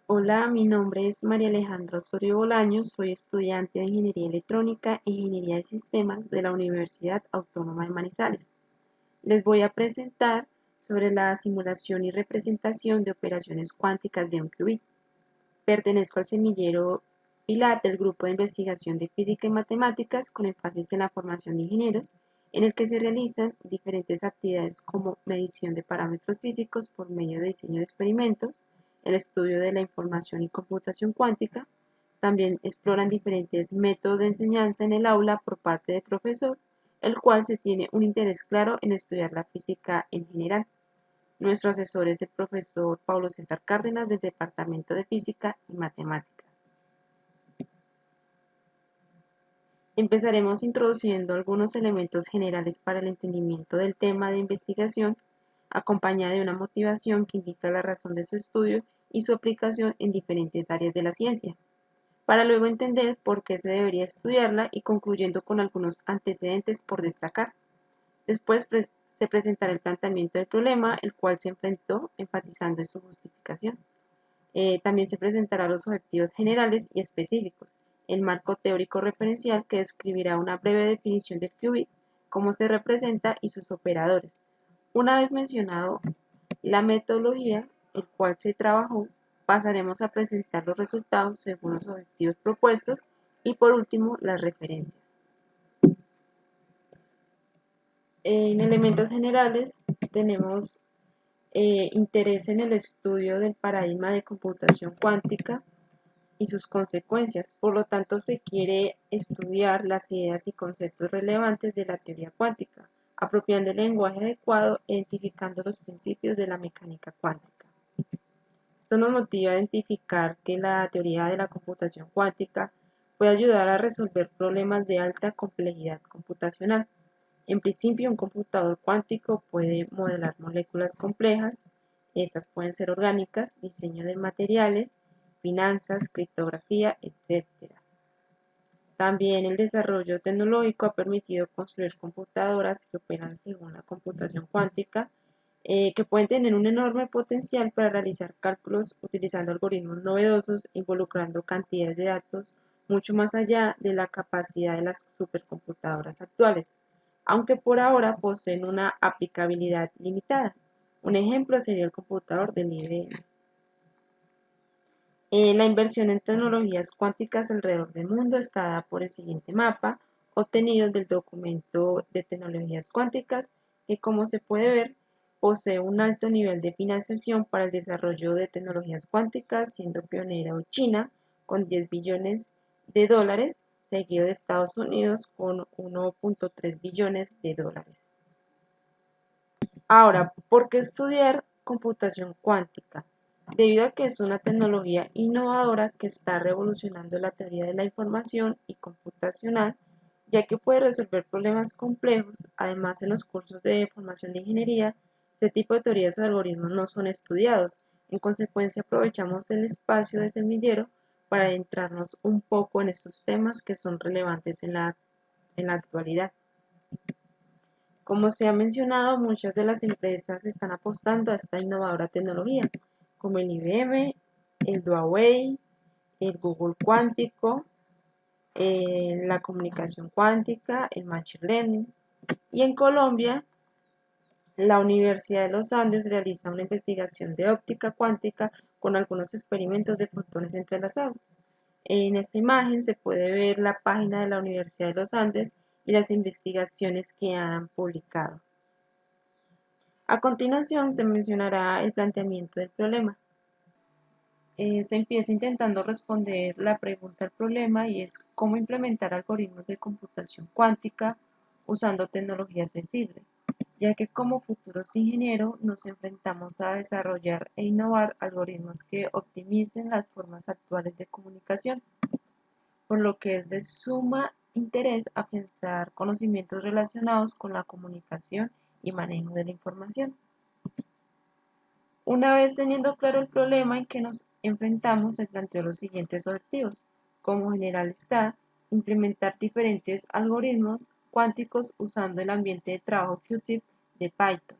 Hola, mi nombre es María Alejandra Osorio Bolaños, soy estudiante de Ingeniería Electrónica e Ingeniería de Sistemas de la Universidad Autónoma de Manizales. Les voy a presentar sobre la simulación y representación de operaciones cuánticas de un qubit. Pertenezco al semillero Pilar del Grupo de Investigación de Física y Matemáticas con énfasis en la formación de ingenieros, en el que se realizan diferentes actividades como medición de parámetros físicos por medio de diseño de experimentos, el estudio de la información y computación cuántica. También exploran diferentes métodos de enseñanza en el aula por parte del profesor, el cual se tiene un interés claro en estudiar la física en general. Nuestro asesor es el profesor Pablo César Cárdenas del Departamento de Física y Matemáticas. Empezaremos introduciendo algunos elementos generales para el entendimiento del tema de investigación, acompañada de una motivación que indica la razón de su estudio y su aplicación en diferentes áreas de la ciencia, para luego entender por qué se debería estudiarla y concluyendo con algunos antecedentes por destacar. Después se presentará el planteamiento del problema, el cual se enfrentó enfatizando en su justificación. También se presentarán los objetivos generales y específicos, el marco teórico referencial que describirá una breve definición del qubit, cómo se representa y sus operadores. Una vez mencionado la metodología, el cual se trabajó, pasaremos a presentar los resultados según los objetivos propuestos y por último las referencias. En elementos generales tenemos interés en el estudio del paradigma de computación cuántica y sus consecuencias. Por lo tanto, se quiere estudiar las ideas y conceptos relevantes de la teoría cuántica, apropiando el lenguaje adecuado e identificando los principios de la mecánica cuántica. Esto nos motiva a identificar que la teoría de la computación cuántica puede ayudar a resolver problemas de alta complejidad computacional. En principio, un computador cuántico puede modelar moléculas complejas, estas pueden ser orgánicas, diseño de materiales, finanzas, criptografía, etc. También el desarrollo tecnológico ha permitido construir computadoras que operan según la computación cuántica, que pueden tener un enorme potencial para realizar cálculos utilizando algoritmos novedosos, involucrando cantidades de datos mucho más allá de la capacidad de las supercomputadoras actuales, aunque por ahora poseen una aplicabilidad limitada. Un ejemplo sería el computador del IBM. La inversión en tecnologías cuánticas alrededor del mundo está dada por el siguiente mapa, obtenido del documento de tecnologías cuánticas, que como se puede ver, posee un alto nivel de financiación para el desarrollo de tecnologías cuánticas, siendo pionera China con 10 billones de dólares, seguido de Estados Unidos con 1.3 billones de dólares. Ahora, ¿por qué estudiar computación cuántica? Debido a que es una tecnología innovadora que está revolucionando la teoría de la información y computacional, ya que puede resolver problemas complejos. Además, en los cursos de formación de ingeniería, este tipo de teorías o algoritmos no son estudiados. En consecuencia, aprovechamos el espacio de semillero para adentrarnos un poco en estos temas que son relevantes en la actualidad. Como se ha mencionado, muchas de las empresas están apostando a esta innovadora tecnología, como el IBM, el Huawei, el Google cuántico, la comunicación cuántica, el Machine Learning. Y en Colombia, la Universidad de los Andes realiza una investigación de óptica cuántica con algunos experimentos de fotones entrelazados. En esta imagen se puede ver la página de la Universidad de los Andes y las investigaciones que han publicado. A continuación se mencionará el planteamiento del problema. Se empieza intentando responder la pregunta del problema y es cómo implementar algoritmos de computación cuántica usando tecnología sensible, ya que como futuros ingenieros nos enfrentamos a desarrollar e innovar algoritmos que optimicen las formas actuales de comunicación, por lo que es de suma interés afianzar conocimientos relacionados con la comunicación y manejo de la información. Una vez teniendo claro el problema en que nos enfrentamos, se planteó los siguientes objetivos. Como general está, implementar diferentes algoritmos cuánticos usando el ambiente de trabajo Qtip de Python.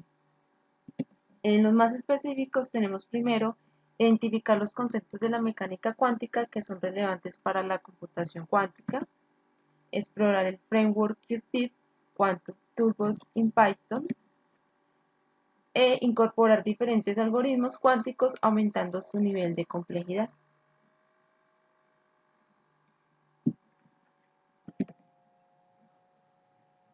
En los más específicos tenemos primero identificar los conceptos de la mecánica cuántica que son relevantes para la computación cuántica, explorar el framework Qt Quantum Toolbox in Python e incorporar diferentes algoritmos cuánticos aumentando su nivel de complejidad.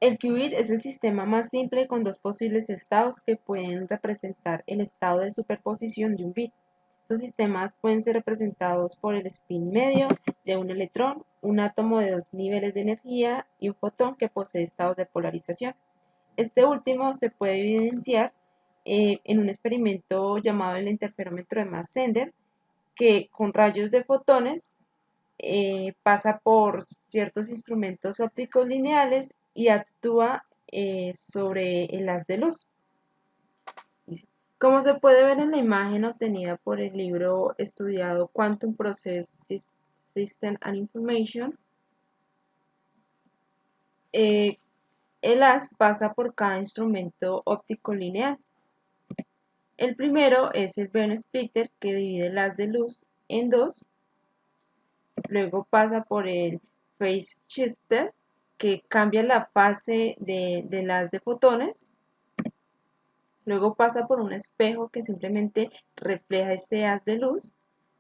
El qubit es el sistema más simple con dos posibles estados que pueden representar el estado de superposición de un bit. Estos sistemas pueden ser representados por el spin medio de un electrón, un átomo de dos niveles de energía y un fotón que posee estados de polarización. Este último se puede evidenciar en un experimento llamado el interferómetro de Mass-Sender, que con rayos de fotones pasa por ciertos instrumentos ópticos lineales y actúa sobre el haz de luz. Como se puede ver en la imagen obtenida por el libro estudiado Quantum Process System and Information, el haz pasa por cada instrumento óptico lineal. El primero es el Baron Splitter, que divide el haz de luz en dos. Luego pasa por el Phase Shifter, que cambia la fase del haz de fotones. Luego pasa por un espejo que simplemente refleja ese haz de luz.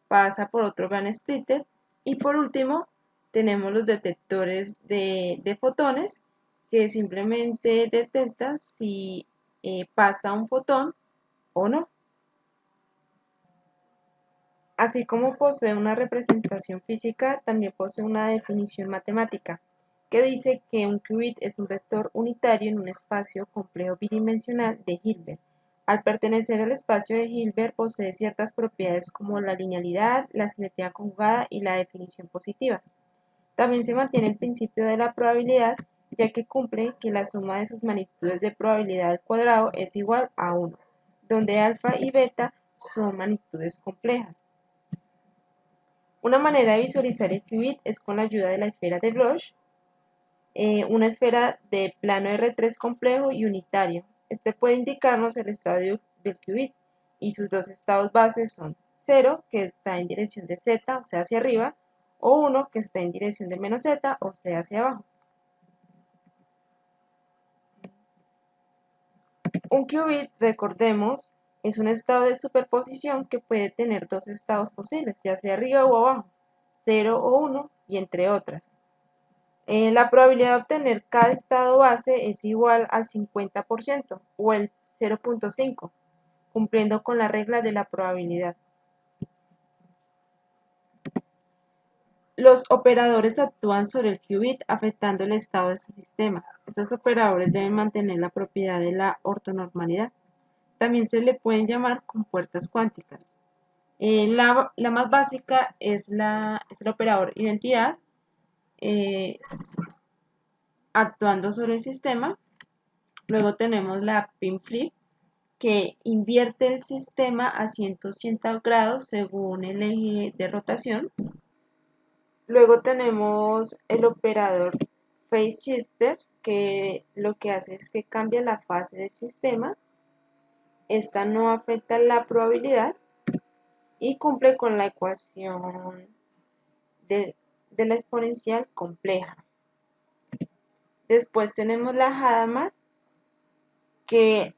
Pasa por otro Baron Splitter. Y por último, tenemos los detectores de fotones, que simplemente detectan si pasa un fotón o no. Así como posee una representación física, también posee una definición matemática, que dice que un qubit es un vector unitario en un espacio complejo bidimensional de Hilbert. Al pertenecer al espacio de Hilbert, posee ciertas propiedades como la linealidad, la simetría conjugada y la definición positiva. También se mantiene el principio de la probabilidad, ya que cumple que la suma de sus magnitudes de probabilidad al cuadrado es igual a 1, donde alfa y beta son magnitudes complejas. Una manera de visualizar el qubit es con la ayuda de la esfera de Bloch, una esfera de plano R3 complejo y unitario. Este puede indicarnos el estado del qubit y sus dos estados bases son 0, que está en dirección de Z, o sea hacia arriba, o 1, que está en dirección de menos Z, o sea hacia abajo. Un qubit, recordemos, es un estado de superposición que puede tener dos estados posibles, ya sea arriba o abajo, 0 o 1 y entre otras. La probabilidad de obtener cada estado base es igual al 50% o el 0.5, cumpliendo con la regla de la probabilidad. Los operadores actúan sobre el qubit afectando el estado de su sistema. Estos operadores deben mantener la propiedad de la ortonormalidad. También se le pueden llamar compuertas cuánticas. La más básica es el operador identidad, actuando sobre el sistema. Luego tenemos la pin flip, que invierte el sistema a 180 grados según el eje de rotación. Luego tenemos el operador phase shifter, que lo que hace es que cambia la fase del sistema. Esta no afecta la probabilidad y cumple con la ecuación de la exponencial compleja. Después tenemos la Hadamard, que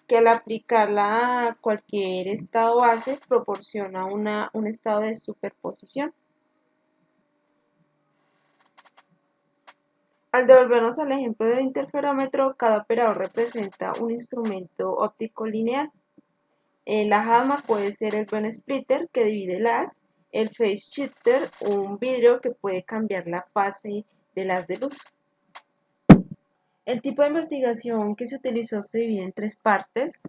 al aplicarla a cualquier estado base proporciona un estado de superposición. Al devolvernos al ejemplo del interferómetro, cada operador representa un instrumento óptico lineal. La Hadamard puede ser el Baron Splitter, que divide el haz, el Phase Shifter, un vidrio que puede cambiar la fase del haz de luz. El tipo de investigación que se utilizó se divide en tres partes.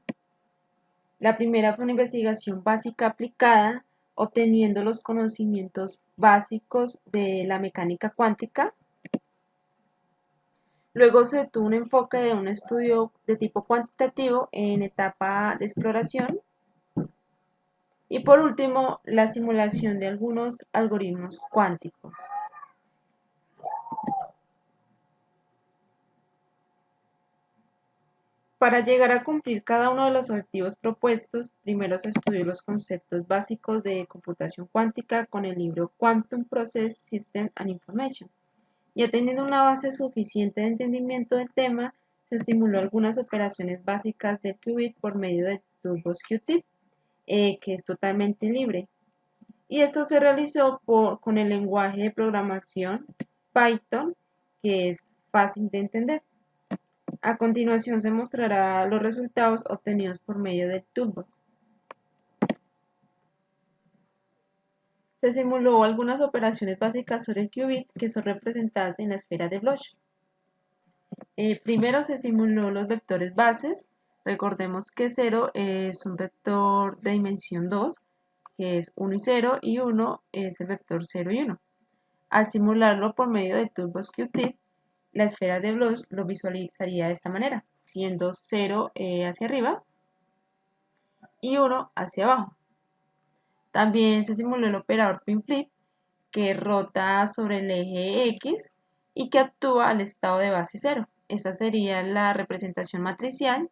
La primera fue una investigación básica aplicada, obteniendo los conocimientos básicos de la mecánica cuántica. Luego se tuvo un enfoque de un estudio de tipo cuantitativo en etapa de exploración. Y por último, la simulación de algunos algoritmos cuánticos. Para llegar a cumplir cada uno de los objetivos propuestos, primero se estudió los conceptos básicos de computación cuántica con el libro Quantum Process System and Information. Ya teniendo una base suficiente de entendimiento del tema, se simuló algunas operaciones básicas del qubit por medio de turbos QTIP, que es totalmente libre. Y esto se realizó con el lenguaje de programación Python, que es fácil de entender. A continuación se mostrará los resultados obtenidos por medio de turbos. Se simuló algunas operaciones básicas sobre el qubit que son representadas en la esfera de Bloch. Primero se simuló los vectores bases. Recordemos que 0 es un vector de dimensión 2, que es 1 y 0, y 1 es el vector 0 y 1. Al simularlo por medio de turbos QTIP, la esfera de Bloch lo visualizaría de esta manera, siendo 0 hacia arriba y 1 hacia abajo. También se simuló el operador pin-flip, que rota sobre el eje X y que actúa al estado de base 0. Esta sería la representación matricial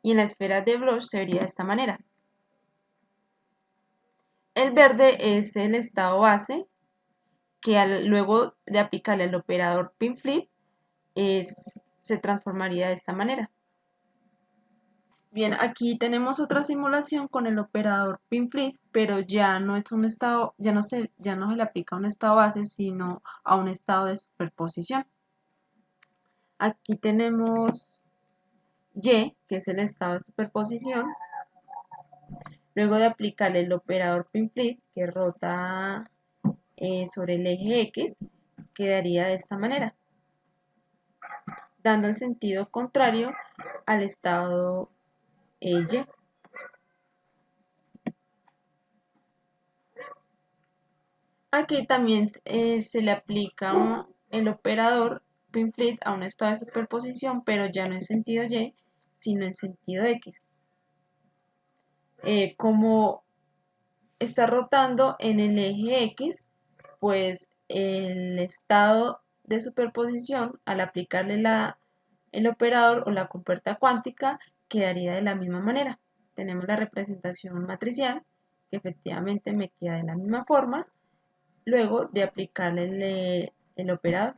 y en la esfera de Bloch se vería de esta manera. El verde es el estado base que luego de aplicarle al operador pin-flip se transformaría de esta manera. Bien, aquí tenemos otra simulación con el operador pin-flip, pero ya no es un estado, ya no se le aplica a un estado base, sino a un estado de superposición. Aquí tenemos Y, que es el estado de superposición. Luego de aplicarle el operador pin-flip, que rota sobre el eje X, quedaría de esta manera, dando el sentido contrario al estado Y. Aquí también se le aplica el operador pin-flip a un estado de superposición, pero ya no en sentido Y, sino en sentido X. Como está rotando en el eje X, pues el estado de superposición, al aplicarle el operador o la compuerta cuántica, quedaría de la misma manera. Tenemos la representación matricial, que efectivamente me queda de la misma forma, luego de aplicarle el operador.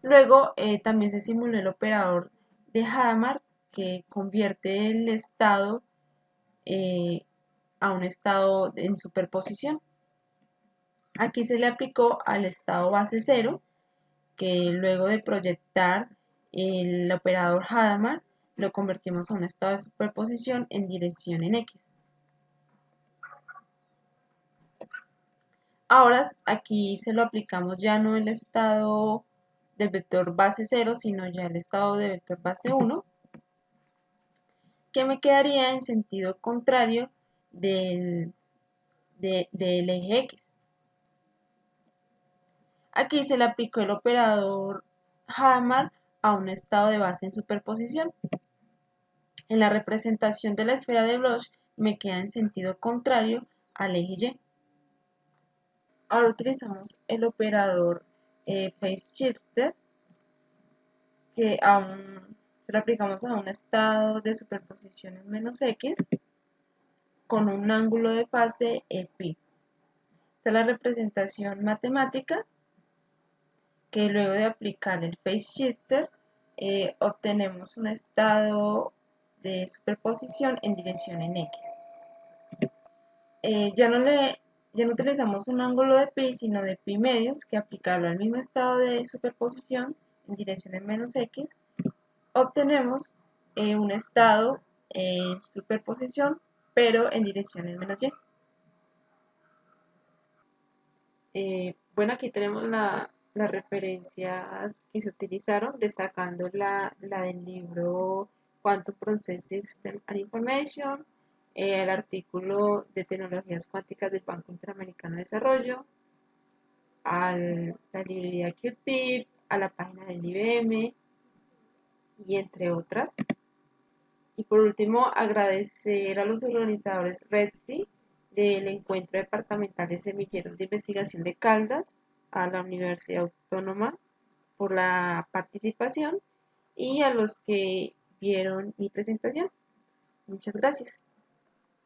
Luego también se simuló el operador de Hadamard, que convierte el estado a un estado en superposición. Aquí se le aplicó al estado base 0, que luego de proyectar el operador Hadamard, lo convertimos a un estado de superposición en dirección en X. Ahora aquí se lo aplicamos ya no el estado del vector base 0, sino ya el estado de vector base 1, que me quedaría en sentido contrario del eje X. Aquí se le aplicó el operador Hadamard a un estado de base en superposición. En la representación de la esfera de Bloch me queda en sentido contrario al eje Y. Ahora utilizamos el operador phase shifter, que se lo aplicamos a un estado de superposición en menos X con un ángulo de fase pi. Esta es la representación matemática, que luego de aplicar el phase shifter obtenemos un estado de superposición en dirección en X. Ya no utilizamos un ángulo de pi, sino de pi medios, que aplicarlo al mismo estado de superposición en dirección en menos X, obtenemos un estado en superposición, pero en dirección en menos Y. Bueno, aquí tenemos las referencias que se utilizaron, destacando la del libro Quantum Process System and Information, el artículo de tecnologías cuánticas del Banco Interamericano de Desarrollo, a la librería QTIP, a la página del IBM y entre otras. Y por último, agradecer a los organizadores REDSI del Encuentro Departamental de Semilleros de Investigación de Caldas, a la Universidad Autónoma por la participación y a los que vieron mi presentación. Muchas gracias.